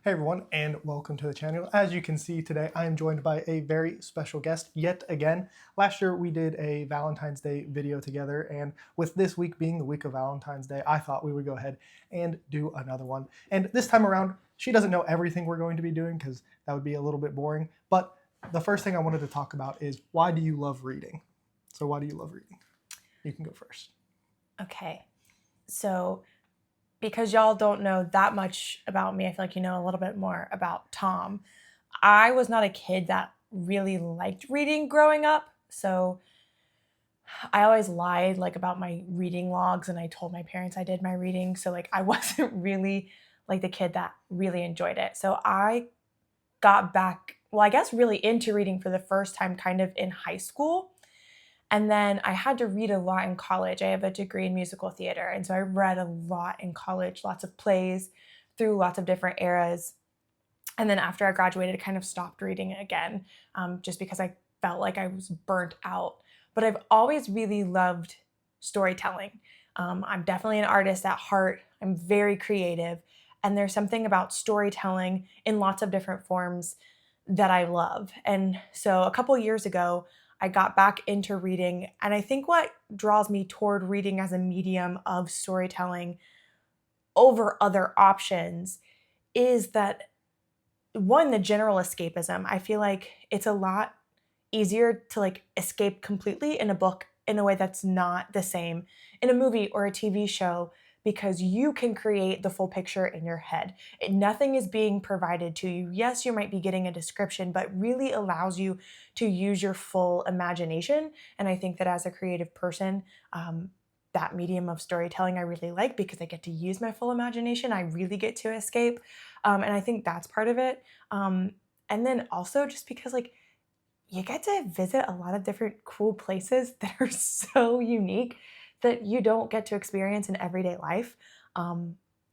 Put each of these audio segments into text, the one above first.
Hey everyone, and welcome to the channel. As you can see today, I am joined by a very special guest yet again. Last year we did a Valentine's Day video together, and with this week being the week of Valentine's Day, I thought we would go ahead and do another one. And this time around, she doesn't know everything we're going to be doing because that would be a little bit boring. But the first thing I wanted to talk about is, why do you love reading? So why do you love reading? You can go first. Okay, so because y'all don't know that much about me, I feel like you know a little bit more about Tom. I was not a kid that really liked reading growing up, so I always lied about my reading logs, and I told my parents I did my reading, so I wasn't really the kid that really enjoyed it. So I got back, well, I guess really into reading for the first time kind of in high school. And then I had to read a lot in college. I have a degree in musical theater. And so I read a lot in college, lots of plays through lots of different eras. And then after I graduated, I kind of stopped reading again, just because I felt like I was burnt out. But I've always really loved storytelling. I'm definitely an artist at heart. I'm very creative. And there's something about storytelling in lots of different forms that I love. And so a couple years ago, I got back into reading. And I think what draws me toward reading as a medium of storytelling over other options is that, one, the general escapism. I feel like it's a lot easier to escape completely in a book in a way that's not the same in a movie or a TV show, because you can create the full picture in your head. Nothing is being provided to you. Yes, you might be getting a description, but really allows you to use your full imagination. And I think that as a creative person, that medium of storytelling I really like, because I get to use my full imagination. I really get to escape. And I think that's part of it. And then also just because you get to visit a lot of different cool places that are so unique that you don't get to experience in everyday life,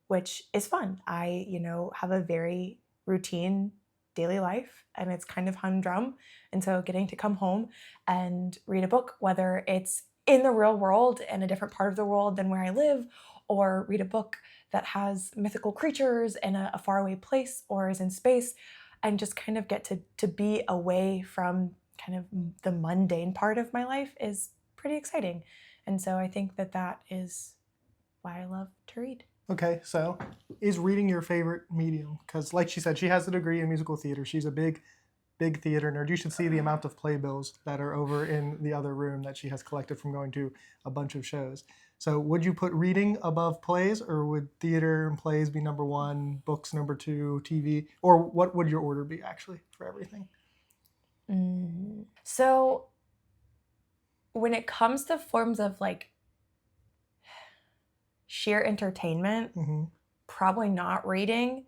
which is fun. I, have a very routine daily life, and it's kind of humdrum. And so getting to come home and read a book, whether it's in the real world in a different part of the world than where I live, or read a book that has mythical creatures in a faraway place or is in space, and just kind of get to be away from kind of the mundane part of my life, is pretty exciting. And so I think that that is why I love to read. Okay, so is reading your favorite medium? Because like she said, she has a degree in musical theater. She's a big theater nerd. You should see the amount of playbills that are over in the other room that she has collected from going to a bunch of shows. So would you put reading above plays, or would theater and plays be number one, books number two, TV? Or what would your order be actually for everything? So when it comes to forms of sheer entertainment, probably not reading,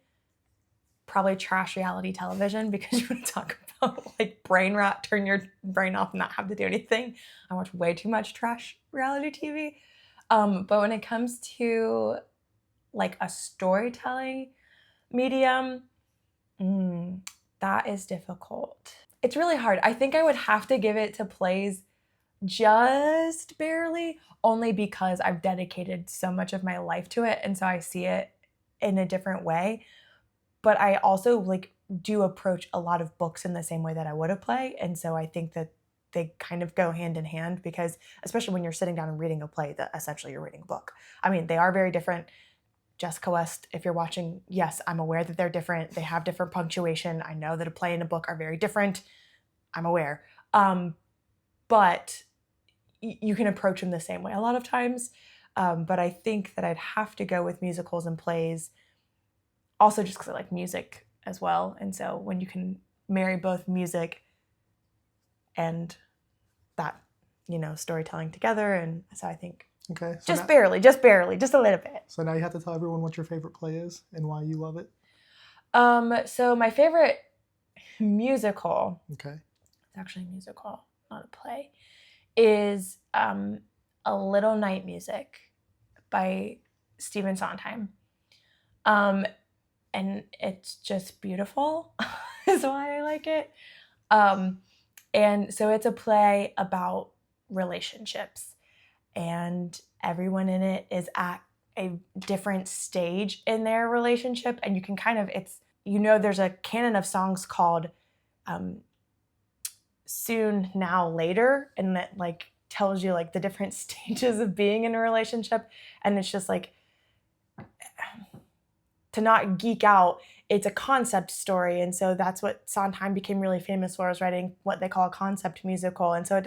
probably trash reality television, because you want to talk about brain rot, turn your brain off and not have to do anything. I watch way too much trash reality TV. But when it comes to a storytelling medium, that is difficult. It's really hard. I think I would have to give it to plays, just barely, only because I've dedicated so much of my life to it, and so I see it in a different way. But I also do approach a lot of books in the same way that I would a play, and so I think that they kind of go hand in hand, because especially when you're sitting down and reading a play, that essentially you're reading a book. I mean, they are very different. Jessica West, if you're watching, yes, I'm aware that they're different. They have different punctuation. I know that a play and a book are very different. I'm aware. But you can approach them the same way a lot of times. But I think that I'd have to go with musicals and plays, also just because I like music as well. And so when you can marry both music and that, storytelling together, and so I think Okay. So just barely, just a little bit. So now you have to tell everyone what your favorite play is and why you love it. So my favorite musical, Okay. it's actually a musical, not a play, is A Little Night Music by Stephen Sondheim. And it's just beautiful is why I like it. And so it's a play about relationships, and everyone in it is at a different stage in their relationship, and you can kind of, there's a canon of songs called Soon, Now, Later, and that like tells you like the different stages of being in a relationship. And it's just like, to not geek out, it's a concept story. And so that's what Sondheim became really famous for, is writing what they call a concept musical. And so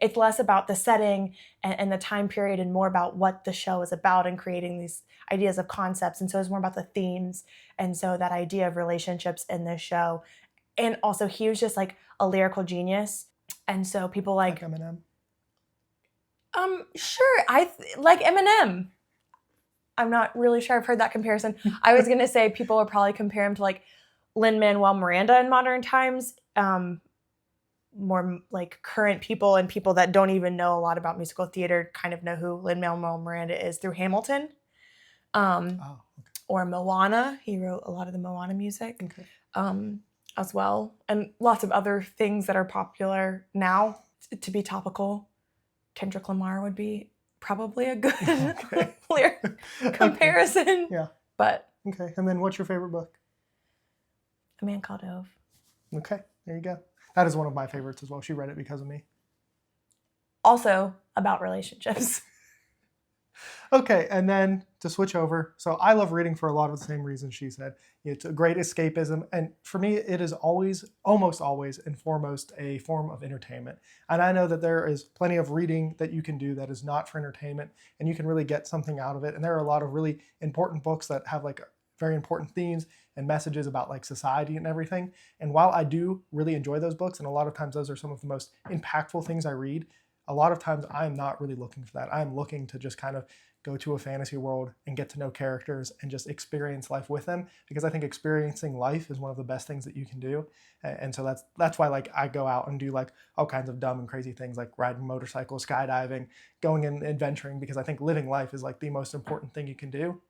it's less about the setting and the time period and more about what the show is about and creating these ideas of concepts. And so it's more about the themes. And so that idea of relationships in this show. And also he was just like a lyrical genius. And so people like Eminem. Sure. Like Eminem. I'm not really sure I've heard that comparison. I was going to say people would probably compare him to like Lin-Manuel Miranda in modern times. More like current people and people that don't even know a lot about musical theater kind of know who Lin-Manuel Miranda is through Hamilton. Or Moana. He wrote a lot of the Moana music as well. And lots of other things that are popular now. To be topical, Kendrick Lamar would be probably a good comparison. Okay. Yeah. But okay. And then what's your favorite book? A Man Called Ove. Okay. There you go. That is one of my favorites as well. She read it because of me. Also about relationships. Okay, and then to switch over, so I love reading for a lot of the same reasons she said. It's a great escapism, and for me, it is almost always, and foremost, a form of entertainment. And I know that there is plenty of reading that you can do that is not for entertainment, and you can really get something out of it. And there are a lot of really important books that have like very important themes and messages about like society and everything. And while I do really enjoy those books, and a lot of times those are some of the most impactful things I read, a lot of times I'm not really looking for that. I'm looking to just kind of go to a fantasy world and get to know characters and just experience life with them, because I think experiencing life is one of the best things that you can do. And so that's why like I go out and do like all kinds of dumb and crazy things like riding motorcycles, skydiving, going and adventuring, because I think living life is like the most important thing you can do.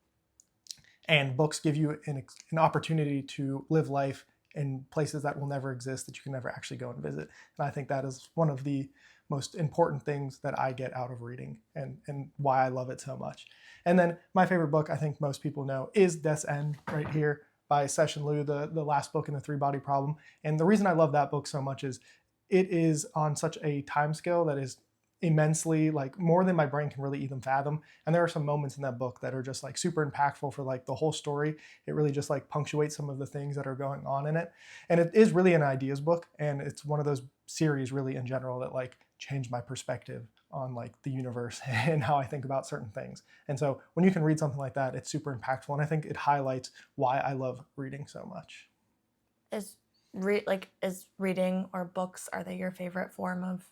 And books give you an opportunity to live life in places that will never exist, that you can never actually go and visit. And I think that is one of the most important things that I get out of reading, and why I love it so much. And then my favorite book, I think most people know, is Des End, right here by Cixin Liu, the last book in the Three-Body Problem. And the reason I love that book so much is it is on such a time scale that is immensely, like more than my brain can really even fathom. And there are some moments in that book that are just like super impactful for like the whole story. It really just like punctuates some of the things that are going on in it. And it is really an ideas book. And it's one of those series really in general that like changed my perspective on like the universe and how I think about certain things. And so when you can read something like that, it's super impactful. And I think it highlights why I love reading so much. Is reading or books, are they your favorite form of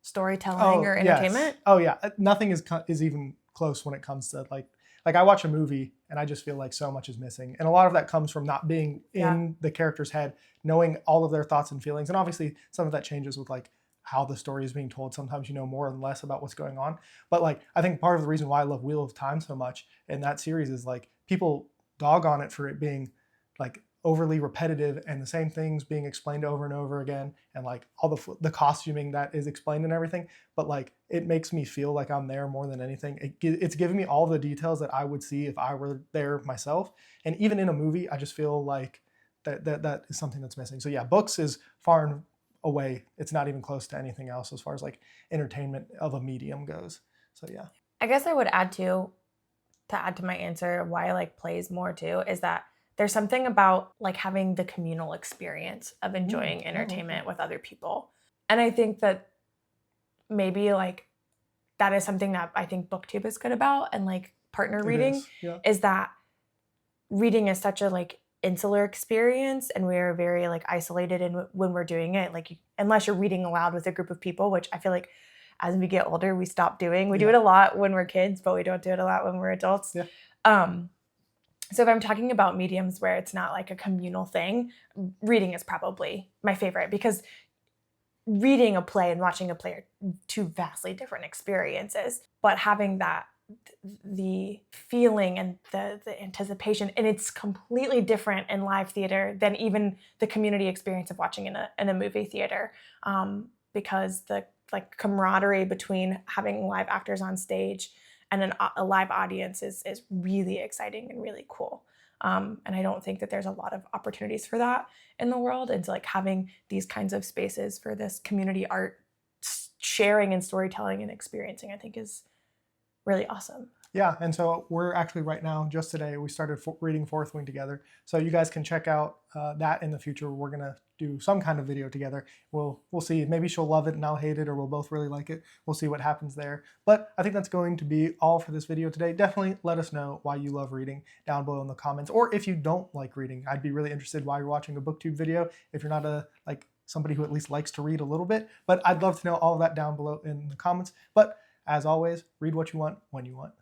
storytelling or entertainment? Yes. Oh yeah, nothing is even close when it comes to like I watch a movie and I just feel like so much is missing, and a lot of that comes from not being in the character's head, knowing all of their thoughts and feelings. And obviously some of that changes with like how the story is being told. Sometimes you know more and less about what's going on, but like I think part of the reason why I love Wheel of Time so much in that series is like people dog on it for it being like overly repetitive and the same things being explained over and over again, and like all the costuming that is explained and everything. But like it makes me feel like I'm there more than anything. It's giving me all the details that I would see if I were there myself. And even in a movie, I just feel like that is something that's missing. So yeah, books is far and away, it's not even close to anything else as far as like entertainment of a medium goes. So yeah, I guess I would add to my answer why I like plays more too, is that there's something about like having the communal experience of enjoying entertainment with other people. And I think that maybe like that is something that I think BookTube is good about, and like partner reading is that reading is such a like insular experience, and we're very like isolated in when we're doing it, like unless you're reading aloud with a group of people, which I feel like as we get older we stop doing. We do it a lot when we're kids, but we don't do it a lot when we're adults. So if I'm talking about mediums where it's not like a communal thing, reading is probably my favorite, because reading a play and watching a play are two vastly different experiences. But having that, the feeling and the anticipation, and it's completely different in live theater than even the community experience of watching in a movie theater, because the like camaraderie between having live actors on stage and a live audience is really exciting and really cool. And I don't think that there's a lot of opportunities for that in the world. And so like having these kinds of spaces for this community art sharing and storytelling and experiencing, I think is really awesome. Yeah, and so we're actually right now, just today, we started reading Fourth Wing together. So you guys can check out that in the future. We're gonna do some kind of video together. We'll see. Maybe she'll love it and I'll hate it, or we'll both really like it. We'll see what happens there. But I think that's going to be all for this video today. Definitely let us know why you love reading down below in the comments, or if you don't like reading. I'd be really interested why you're watching a BookTube video if you're not somebody who at least likes to read a little bit. But I'd love to know all of that down below in the comments. But as always, read what you want when you want.